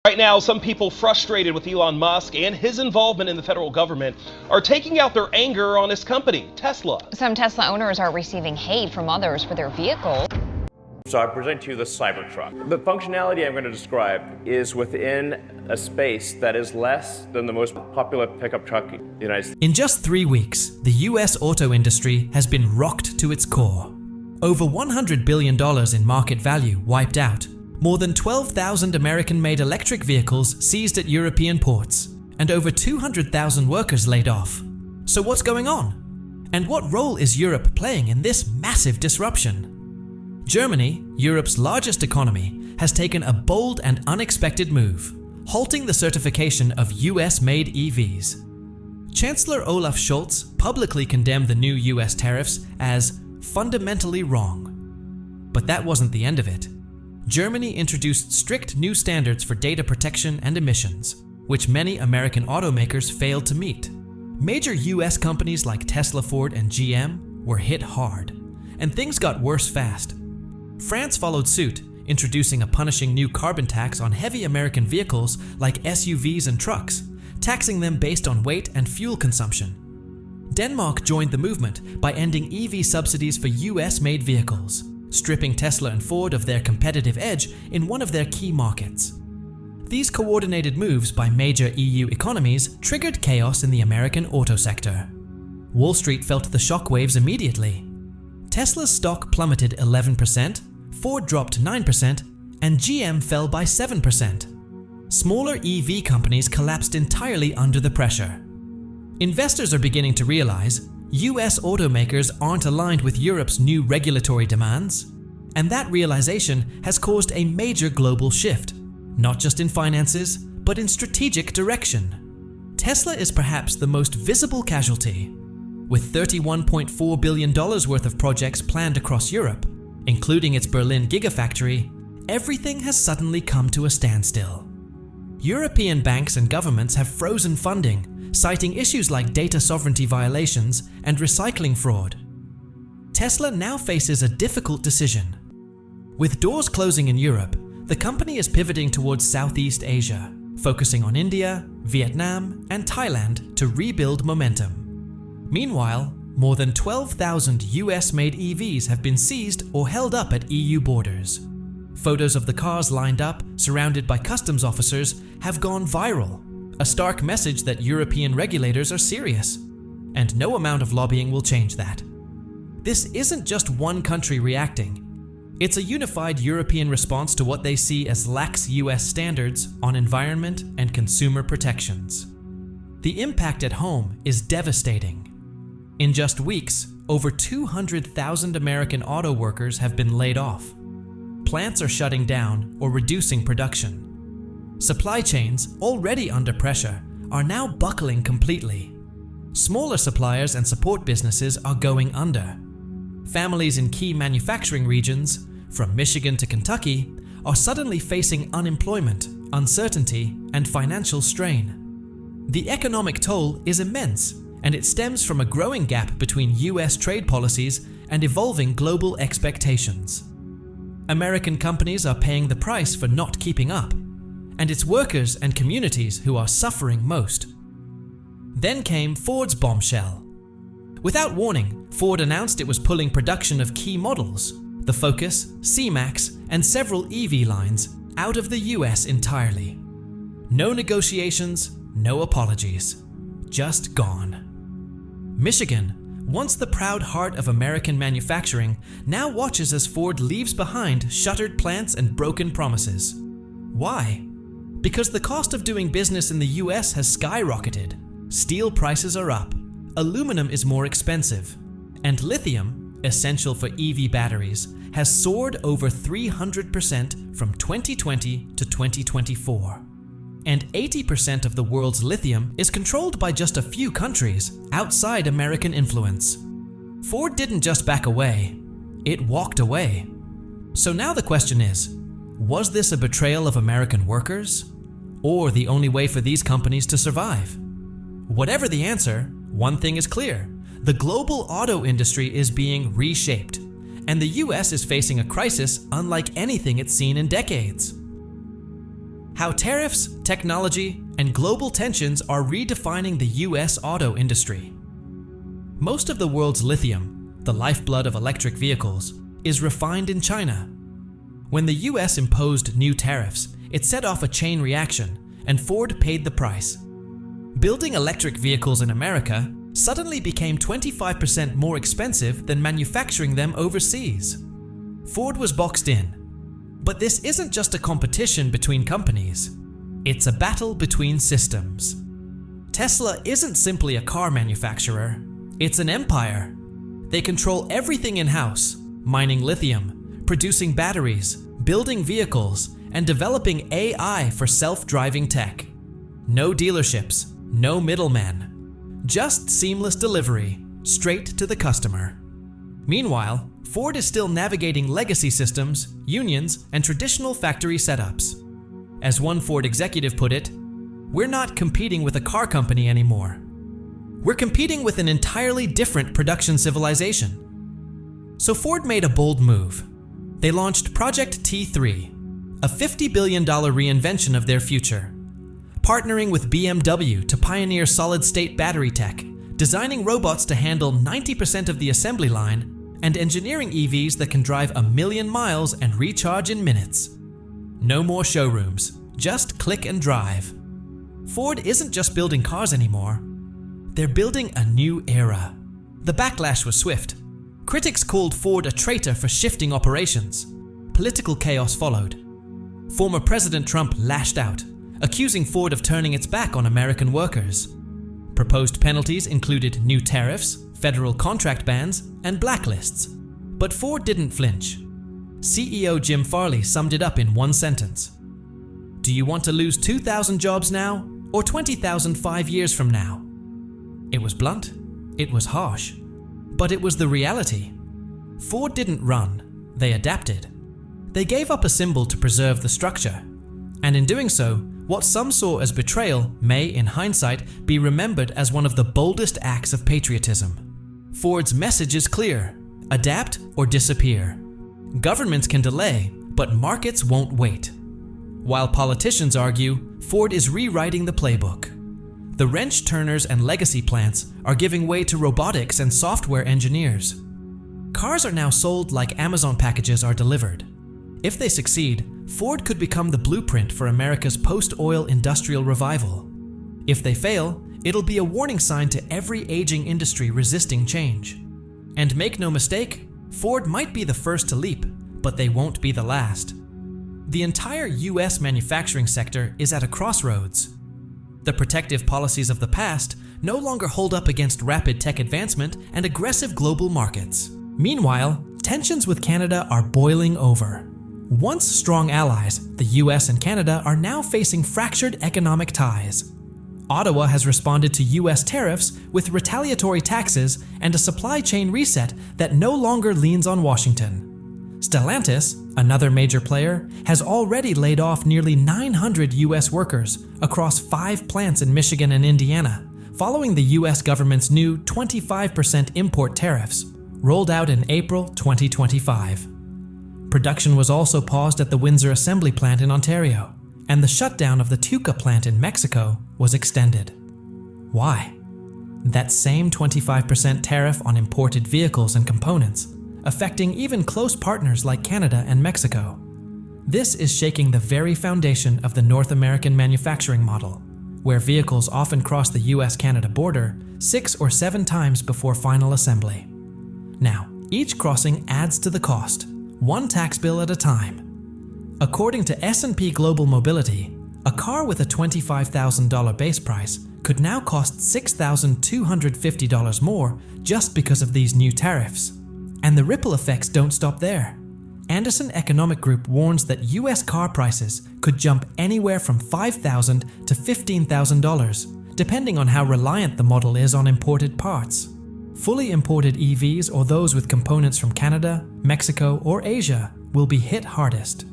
Right now, some people frustrated with Elon Musk and his involvement in the federal government are taking out their anger on his company, Tesla. Some Tesla owners are receiving hate from others for their vehicle. So I present to you the Cybertruck. The functionality I'm going to describe is within a space that is less than the most popular pickup truck in the United States. In just 3 weeks, the US auto industry has been rocked to its core. Over $100 billion in market value wiped out, more than 12,000 American-made electric vehicles seized at European ports, and over 200,000 workers laid off. So what's going on? And what role is Europe playing in this massive disruption? Germany, Europe's largest economy, has taken a bold and unexpected move, halting the certification of US-made EVs. Chancellor Olaf Scholz publicly condemned the new US tariffs as fundamentally wrong. But that wasn't the end of it. Germany introduced strict new standards for data protection and emissions, which many American automakers failed to meet. Major US companies like Tesla, Ford, and GM were hit hard, and things got worse fast. France followed suit, introducing a punishing new carbon tax on heavy American vehicles like SUVs and trucks, taxing them based on weight and fuel consumption. Denmark joined the movement by ending EV subsidies for US-made vehicles, stripping Tesla and Ford of their competitive edge in one of their key markets. These coordinated moves by major EU economies triggered chaos in the American auto sector. Wall Street felt the shockwaves immediately. Tesla's stock plummeted 11%, Ford dropped 9%, and GM fell by 7%. Smaller EV companies collapsed entirely under the pressure. Investors are beginning to realize US automakers aren't aligned with Europe's new regulatory demands, and that realization has caused a major global shift, not just in finances, but in strategic direction. Tesla is perhaps the most visible casualty. With $31.4 billion worth of projects planned across Europe, including its Berlin gigafactory, everything has suddenly come to a standstill. European banks and governments have frozen funding, citing issues like data sovereignty violations and recycling fraud. Tesla now faces a difficult decision. With doors closing in Europe, the company is pivoting towards Southeast Asia, focusing on India, Vietnam, and Thailand to rebuild momentum. Meanwhile, more than 12,000 US-made EVs have been seized or held up at EU borders. Photos of the cars lined up, surrounded by customs officers, have gone viral. A stark message that European regulators are serious, and no amount of lobbying will change that. This isn't just one country reacting. It's a unified European response to what they see as lax US standards on environment and consumer protections. The impact at home is devastating. In just weeks, over 200,000 American auto workers have been laid off. Plants are shutting down or reducing production. Supply chains, already under pressure, are now buckling completely. Smaller suppliers and support businesses are going under. Families in key manufacturing regions, from Michigan to Kentucky, are suddenly facing unemployment, uncertainty, and financial strain. The economic toll is immense, and it stems from a growing gap between US trade policies and evolving global expectations. American companies are paying the price for not keeping up, and it's workers and communities who are suffering most. Then came Ford's bombshell. Without warning, Ford announced it was pulling production of key models, the Focus, C-Max, and several EV lines, out of the US entirely. No negotiations, no apologies. Just gone. Michigan, once the proud heart of American manufacturing, now watches as Ford leaves behind shuttered plants and broken promises. Why? Because the cost of doing business in the US has skyrocketed. Steel prices are up, aluminum is more expensive, and lithium, essential for EV batteries, has soared over 300% from 2020 to 2024. And 80% of the world's lithium is controlled by just a few countries outside American influence. Ford didn't just back away, it walked away. So now the question is, was this a betrayal of American workers? Or the only way for these companies to survive? Whatever the answer, one thing is clear. The global auto industry is being reshaped, and the US is facing a crisis unlike anything it's seen in decades. How tariffs, technology, and global tensions are redefining the US auto industry. Most of the world's lithium, the lifeblood of electric vehicles, is refined in China. When the US imposed new tariffs, it set off a chain reaction, and Ford paid the price. Building electric vehicles in America suddenly became 25% more expensive than manufacturing them overseas. Ford was boxed in. But this isn't just a competition between companies. It's a battle between systems. Tesla isn't simply a car manufacturer. It's an empire. They control everything in-house, mining lithium, producing batteries, building vehicles, and developing AI for self-driving tech. No dealerships, no middlemen. Just seamless delivery, straight to the customer. Meanwhile, Ford is still navigating legacy systems, unions, and traditional factory setups. As one Ford executive put it, "We're not competing with a car company anymore. We're competing with an entirely different production civilization." So Ford made a bold move. They launched Project T3, a $50 billion reinvention of their future. Partnering with BMW to pioneer solid-state battery tech, designing robots to handle 90% of the assembly line, and engineering EVs that can drive 1,000,000 miles and recharge in minutes. No more showrooms, just click and drive. Ford isn't just building cars anymore. They're building a new era. The backlash was swift. Critics called Ford a traitor for shifting operations. Political chaos followed. Former President Trump lashed out, accusing Ford of turning its back on American workers. Proposed penalties included new tariffs, federal contract bans, and blacklists. But Ford didn't flinch. CEO Jim Farley summed it up in one sentence. "Do you want to lose 2,000 jobs now, or 20,000 5 years from now?" It was blunt, it was harsh, but it was the reality. Ford didn't run, they adapted. They gave up a symbol to preserve the structure, and in doing so, what some saw as betrayal may, in hindsight, be remembered as one of the boldest acts of patriotism. Ford's message is clear: adapt or disappear. Governments can delay, but markets won't wait. While politicians argue, Ford is rewriting the playbook. The wrench turners and legacy plants are giving way to robotics and software engineers. Cars are now sold like Amazon packages are delivered. If they succeed, Ford could become the blueprint for America's post-oil industrial revival. If they fail, it'll be a warning sign to every aging industry resisting change. And make no mistake, Ford might be the first to leap, but they won't be the last. The entire US manufacturing sector is at a crossroads. The protective policies of the past no longer hold up against rapid tech advancement and aggressive global markets. Meanwhile, tensions with Canada are boiling over. Once strong allies, the US and Canada are now facing fractured economic ties. Ottawa has responded to US tariffs with retaliatory taxes and a supply chain reset that no longer leans on Washington. Stellantis, another major player, has already laid off nearly 900 US workers across 5 plants in Michigan and Indiana, following the US government's new 25% import tariffs, rolled out in April 2025. Production was also paused at the Windsor Assembly Plant in Ontario, and the shutdown of the Tuca plant in Mexico was extended. Why? That same 25% tariff on imported vehicles and components, affecting even close partners like Canada and Mexico. This is shaking the very foundation of the North American manufacturing model, where vehicles often cross the US-Canada border 6 or 7 times before final assembly. Now, each crossing adds to the cost, one tax bill at a time. According to S&P Global Mobility, a car with a $25,000 base price could now cost $6,250 more just because of these new tariffs. And the ripple effects don't stop there. Anderson Economic Group warns that US car prices could jump anywhere from $5,000 to $15,000, depending on how reliant the model is on imported parts. Fully imported EVs or those with components from Canada, Mexico, or Asia will be hit hardest.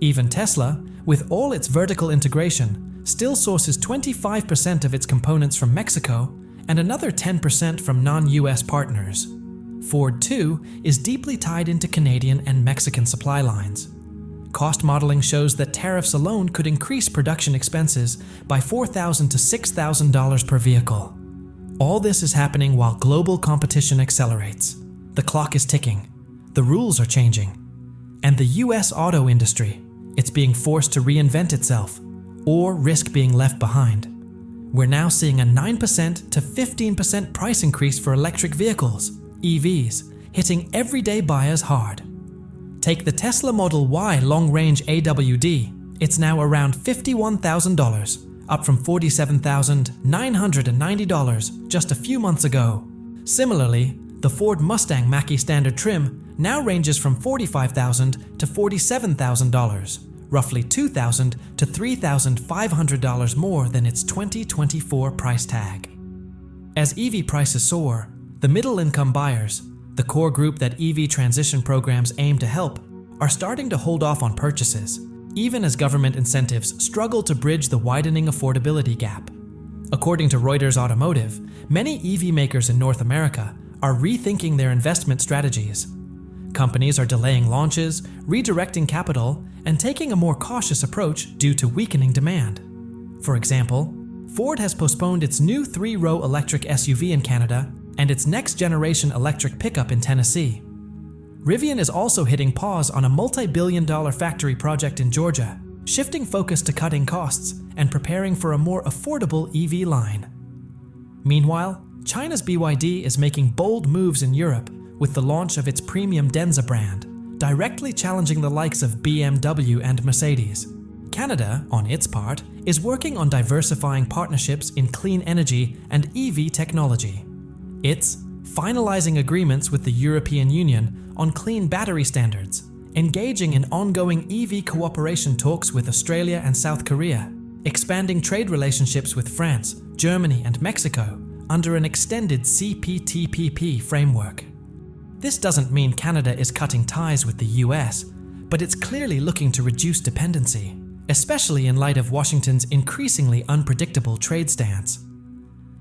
Even Tesla, with all its vertical integration, still sources 25% of its components from Mexico and another 10% from non-US partners. Ford, too, is deeply tied into Canadian and Mexican supply lines. Cost modeling shows that tariffs alone could increase production expenses by $4,000 to $6,000 per vehicle. All this is happening while global competition accelerates. The clock is ticking. The rules are changing. And the US auto industry, it's being forced to reinvent itself or risk being left behind. We're now seeing a 9% to 15% price increase for electric vehicles, EVs, hitting everyday buyers hard. Take the Tesla Model Y long-range AWD, it's now around $51,000, up from $47,990 just a few months ago. Similarly, the Ford Mustang Mach-E Standard trim now ranges from $45,000 to $47,000, roughly $2,000 to $3,500 more than its 2024 price tag. As EV prices soar, the middle-income buyers, the core group that EV transition programs aim to help, are starting to hold off on purchases, even as government incentives struggle to bridge the widening affordability gap. According to Reuters Automotive, many EV makers in North America are rethinking their investment strategies. Companies are delaying launches, redirecting capital, and taking a more cautious approach due to weakening demand. For example, Ford has postponed its new 3-row electric SUV in Canada and its next-generation electric pickup in Tennessee. Rivian is also hitting pause on a multi-billion-dollar factory project in Georgia, shifting focus to cutting costs and preparing for a more affordable EV line. Meanwhile, China's BYD is making bold moves in Europe with the launch of its premium Denza brand, directly challenging the likes of BMW and Mercedes. Canada, on its part, is working on diversifying partnerships in clean energy and EV technology. It's finalizing agreements with the European Union on clean battery standards, engaging in ongoing EV cooperation talks with Australia and South Korea, expanding trade relationships with France, Germany, and Mexico under an extended CPTPP framework. This doesn't mean Canada is cutting ties with the US, but it's clearly looking to reduce dependency, especially in light of Washington's increasingly unpredictable trade stance.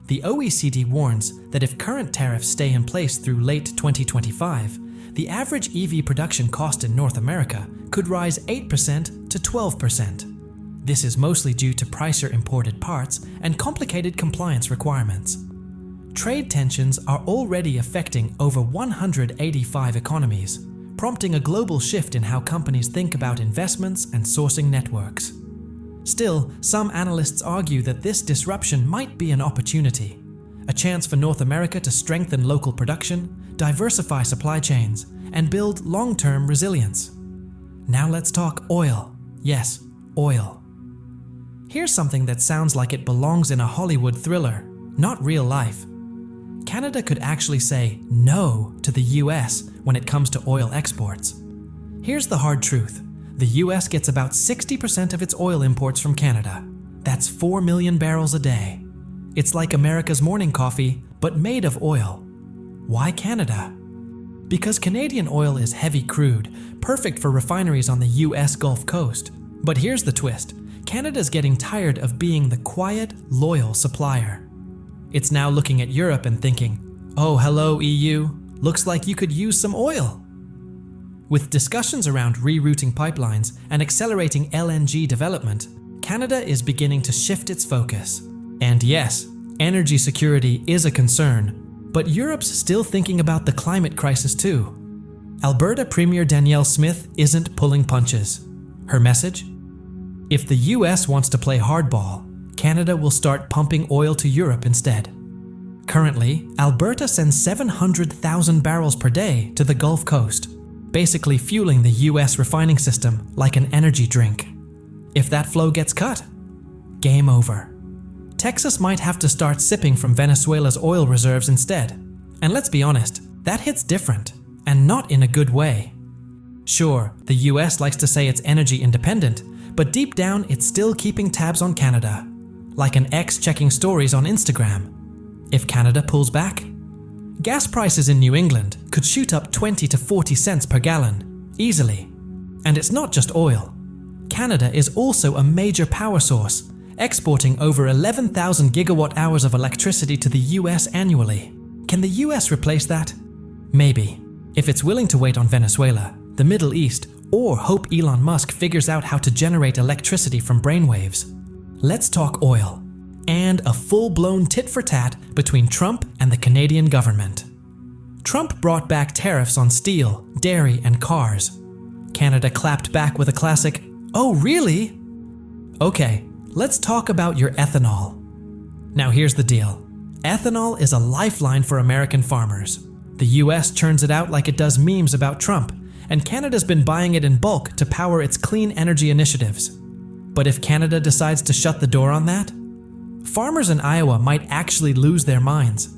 The OECD warns that if current tariffs stay in place through late 2025, the average EV production cost in North America could rise 8% to 12%. This is mostly due to pricier imported parts and complicated compliance requirements. Trade tensions are already affecting over 185 economies, prompting a global shift in how companies think about investments and sourcing networks. Still, some analysts argue that this disruption might be an opportunity, a chance for North America to strengthen local production, diversify supply chains, and build long-term resilience. Now let's talk oil. Yes, oil. Here's something that sounds like it belongs in a Hollywood thriller, not real life. Canada could actually say no to the US when it comes to oil exports. Here's the hard truth. The US gets about 60% of its oil imports from Canada. That's 4 million barrels a day. It's like America's morning coffee, but made of oil. Why Canada? Because Canadian oil is heavy crude, perfect for refineries on the US Gulf Coast. But here's the twist. Canada's getting tired of being the quiet, loyal supplier. It's now looking at Europe and thinking, oh, hello EU, looks like you could use some oil. With discussions around rerouting pipelines and accelerating LNG development, Canada is beginning to shift its focus. And yes, energy security is a concern, but Europe's still thinking about the climate crisis too. Alberta Premier Danielle Smith isn't pulling punches. Her message? If the US wants to play hardball, Canada will start pumping oil to Europe instead. Currently, Alberta sends 700,000 barrels per day to the Gulf Coast, basically fueling the US refining system like an energy drink. If that flow gets cut, game over. Texas might have to start sipping from Venezuela's oil reserves instead. And let's be honest, that hits different, and not in a good way. Sure, the US likes to say it's energy independent, but deep down it's still keeping tabs on Canada, like an ex checking stories on Instagram. If Canada pulls back, gas prices in New England could shoot up 20 to 40 cents per gallon, easily. And it's not just oil. Canada is also a major power source, exporting over 11,000 gigawatt hours of electricity to the US annually. Can the US replace that? Maybe, if it's willing to wait on Venezuela, the Middle East, or hope Elon Musk figures out how to generate electricity from brainwaves. Let's talk oil, and a full-blown tit-for-tat between Trump and the Canadian government. Trump brought back tariffs on steel, dairy, and cars. Canada clapped back with a classic, "Oh, really?" Okay, let's talk about your ethanol. Now here's the deal. Ethanol is a lifeline for American farmers. The US churns it out like it does memes about Trump, and Canada's been buying it in bulk to power its clean energy initiatives. But if Canada decides to shut the door on that, farmers in Iowa might actually lose their minds.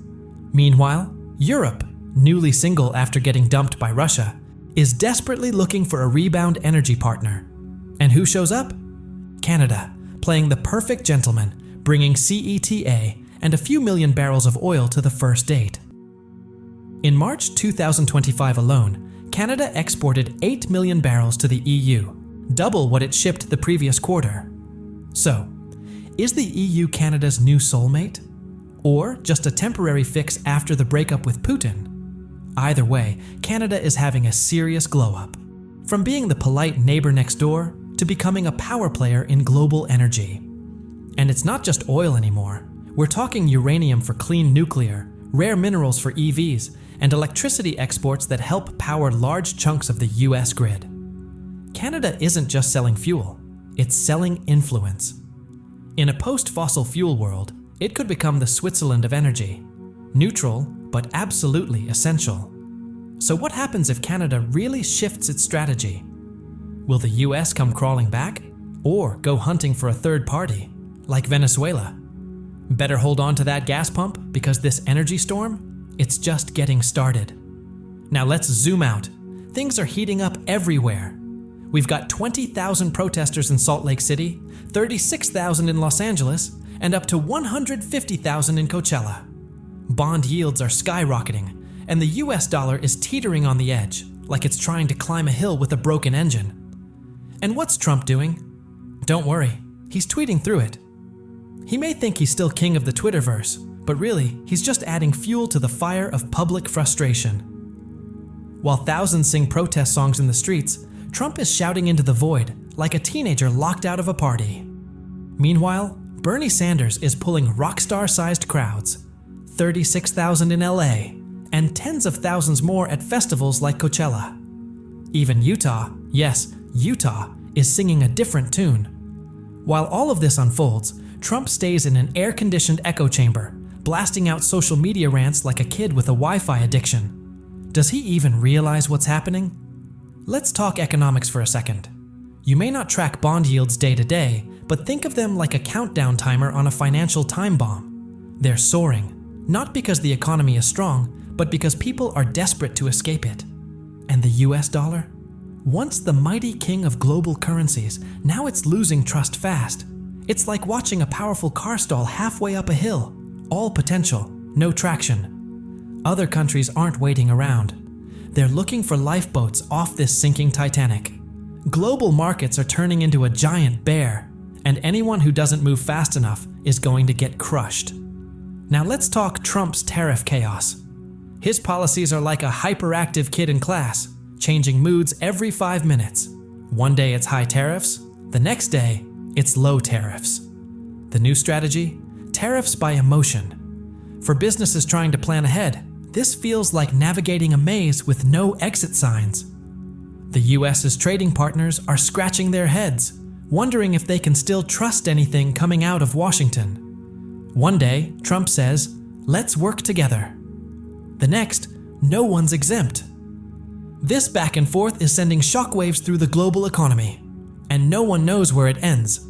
Meanwhile, Europe, newly single after getting dumped by Russia, is desperately looking for a rebound energy partner. And who shows up? Canada, playing the perfect gentleman, bringing CETA and a few million barrels of oil to the first date. In March 2025 alone, Canada exported 8 million barrels to the EU, double what it shipped the previous quarter. So, is the EU Canada's new soulmate? Or just a temporary fix after the breakup with Putin? Either way, Canada is having a serious glow-up. From being the polite neighbor next door to becoming a power player in global energy. And it's not just oil anymore. We're talking uranium for clean nuclear, rare minerals for EVs, and electricity exports that help power large chunks of the US grid. Canada isn't just selling fuel, it's selling influence. In a post-fossil fuel world, it could become the Switzerland of energy. Neutral, but absolutely essential. So what happens if Canada really shifts its strategy? Will the US come crawling back? Or go hunting for a third party, like Venezuela? Better hold on to that gas pump because this energy storm, it's just getting started. Now let's zoom out. Things are heating up everywhere. We've got 20,000 protesters in Salt Lake City, 36,000 in Los Angeles, and up to 150,000 in Coachella. Bond yields are skyrocketing, and the US dollar is teetering on the edge, like it's trying to climb a hill with a broken engine. And what's Trump doing? Don't worry, he's tweeting through it. He may think he's still king of the Twitterverse, but really, he's just adding fuel to the fire of public frustration. While thousands sing protest songs in the streets, Trump is shouting into the void like a teenager locked out of a party. Meanwhile, Bernie Sanders is pulling rockstar-sized crowds, 36,000 in LA, and tens of thousands more at festivals like Coachella. Even Utah, yes, Utah, is singing a different tune. While all of this unfolds, Trump stays in an air-conditioned echo chamber, blasting out social media rants like a kid with a Wi-Fi addiction. Does he even realize what's happening? Let's talk economics for a second. You may not track bond yields day to day, but think of them like a countdown timer on a financial time bomb. They're soaring, not because the economy is strong, but because people are desperate to escape it. And the US dollar? Once the mighty king of global currencies, now it's losing trust fast. It's like watching a powerful car stall halfway up a hill. All potential, no traction. Other countries aren't waiting around. They're looking for lifeboats off this sinking Titanic. Global markets are turning into a giant bear, and anyone who doesn't move fast enough is going to get crushed. Now let's talk Trump's tariff chaos. His policies are like a hyperactive kid in class, changing moods every 5 minutes. One day it's high tariffs, the next day it's low tariffs. The new strategy? Tariffs by emotion. For businesses trying to plan ahead, this feels like navigating a maze with no exit signs. The US's trading partners are scratching their heads, wondering if they can still trust anything coming out of Washington. One day, Trump says, "Let's work together." The next, no one's exempt. This back and forth is sending shockwaves through the global economy, and no one knows where it ends.